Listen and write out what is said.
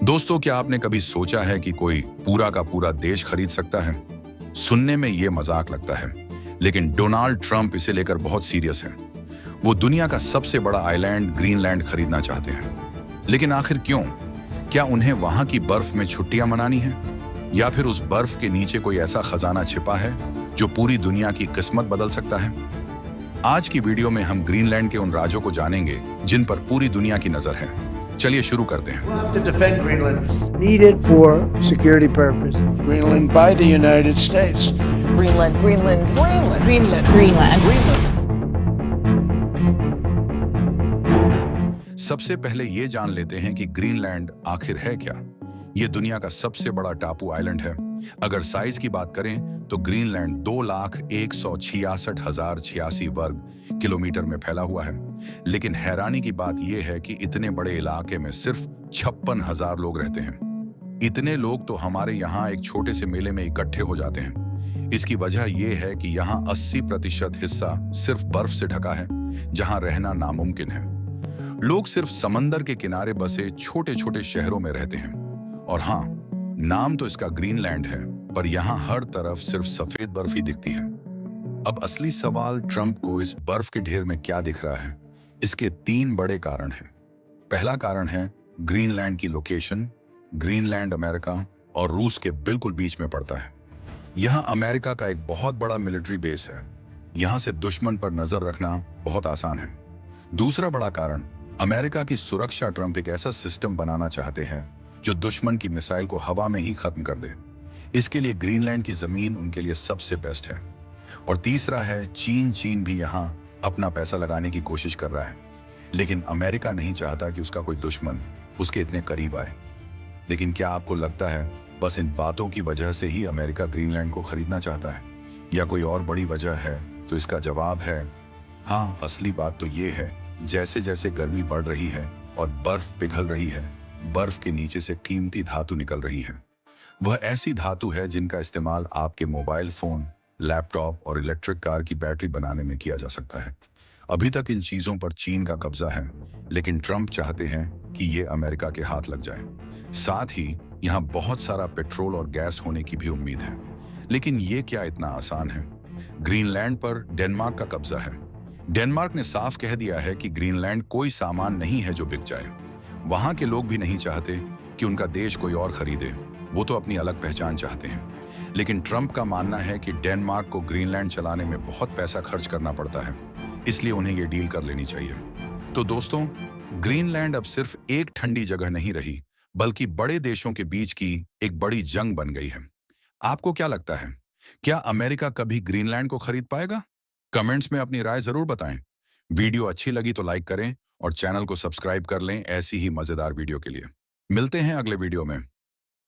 दोस्तों, क्या आपने कभी सोचा है कि कोई पूरा का पूरा देश खरीद सकता है? सुनने में ये मजाक लगता है, लेकिन डोनाल्ड ट्रंप इसे लेकर बहुत सीरियस है। वो दुनिया का सबसे बड़ा आइलैंड ग्रीनलैंड खरीदना चाहते हैं। लेकिन आखिर क्यों? क्या उन्हें वहां की बर्फ में छुट्टियां मनानी है, या फिर उस बर्फ के नीचे कोई ऐसा खजाना छिपा है जो पूरी दुनिया की किस्मत बदल सकता है? आज की वीडियो में हम ग्रीनलैंड के उन राजों को जानेंगे जिन पर पूरी दुनिया की नजर है। चलिए शुरू करते हैं। To defend Greenland. Needed for security purposes. Greenland by the United States. Greenland. Greenland. Greenland. Greenland. Greenland. Greenland. सबसे पहले ये जान लेते हैं कि ग्रीनलैंड आखिर है क्या। ये दुनिया का सबसे बड़ा टापू आइलैंड है। अगर साइज की बात करें तो ग्रीनलैंड 2,166,086 वर्ग किलोमीटर में फैला हुआ है। लेकिन हैरानी की बात यह है कि इतने बड़े इलाके में सिर्फ 56,000 लोग रहते हैं। इतने लोग तो हमारे यहाँ एक छोटे से मेले में इकट्ठे हो जाते हैं। इसकी वजह यह है कि यहाँ 80% हिस्सा सिर्फ बर्फ से ढका है, जहाँ रहना नामुमकिन है। लोग सिर्फ समंदर के किनारे बसे छोटे छोटे शहरों में रहते हैं। और हाँ, नाम तो इसका ग्रीनलैंड है, पर यहाँ हर तरफ सिर्फ सफेद बर्फ ही दिखती है। अब असली सवाल, ट्रंप को इस बर्फ के ढेर में क्या दिख रहा है? इसके 3 बड़े कारण हैं। पहला कारण है ग्रीनलैंड की लोकेशन। ग्रीनलैंड अमेरिका और रूस के बिल्कुल बीच में पड़ता है। यहाँ अमेरिका का एक बहुत बड़ा मिलिट्री बेस है। यहाँ से दुश्मन पर नजर रखना बहुत आसान है। दूसरा बड़ा कारण, अमेरिका की सुरक्षा। ट्रंप एक ऐसा सिस्टम बनाना चाहते हैं जो दुश्मन की मिसाइल को हवा में ही खत्म कर दे। इसके लिए ग्रीनलैंड की जमीन उनके लिए सबसे बेस्ट है। और तीसरा है चीन। चीन भी यहाँ अपना पैसा लगाने की कोशिश कर रहा है, लेकिन अमेरिका नहीं चाहता कि उसका कोई दुश्मन उसके इतने करीब आए। लेकिन क्या आपको लगता है बस इन बातों की वजह से ही अमेरिका ग्रीनलैंड को खरीदना चाहता है, या कोई और बड़ी वजह है? तो इसका जवाब है हाँ। असली बात तो ये है, जैसे जैसे गर्मी बढ़ रही है और बर्फ पिघल रही है, बर्फ के नीचे से कीमती धातु निकल रही है। वह ऐसी धातु है जिनका इस्तेमाल आपके मोबाइल फोन, लैपटॉप और इलेक्ट्रिक कार की बैटरी बनाने में किया जा सकता है। अभी तक इन चीजों पर चीन का कब्जा है, लेकिन ट्रंप चाहते हैं कि ये अमेरिका के हाथ लग जाए। साथ ही यहाँ बहुत सारा पेट्रोल और गैस होने की भी उम्मीद है। लेकिन ये क्या इतना आसान है? ग्रीनलैंड पर डेनमार्क का कब्जा है। डेनमार्क ने साफ कह दिया है कि ग्रीनलैंड कोई सामान नहीं है जो बिक जाए। वहां के लोग भी नहीं चाहते कि उनका देश कोई और खरीदे। वो तो अपनी अलग पहचान चाहते हैं। लेकिन ट्रंप का मानना है कि डेनमार्क को ग्रीनलैंड चलाने में बहुत पैसा खर्च करना पड़ता है, इसलिए उन्हें ये डील कर लेनी चाहिए। तो दोस्तों, ग्रीनलैंड अब सिर्फ एक ठंडी जगह नहीं रही, बल्कि बड़े देशों के बीच की एक बड़ी जंग बन गई है। आपको क्या लगता है, क्या अमेरिका कभी ग्रीनलैंड को खरीद पाएगा? कमेंट्स में अपनी राय जरूर बताएं। वीडियो अच्छी लगी तो लाइक करें और चैनल को सब्सक्राइब कर लें ऐसी ही मजेदार वीडियो के लिए। मिलते हैं अगले वीडियो में।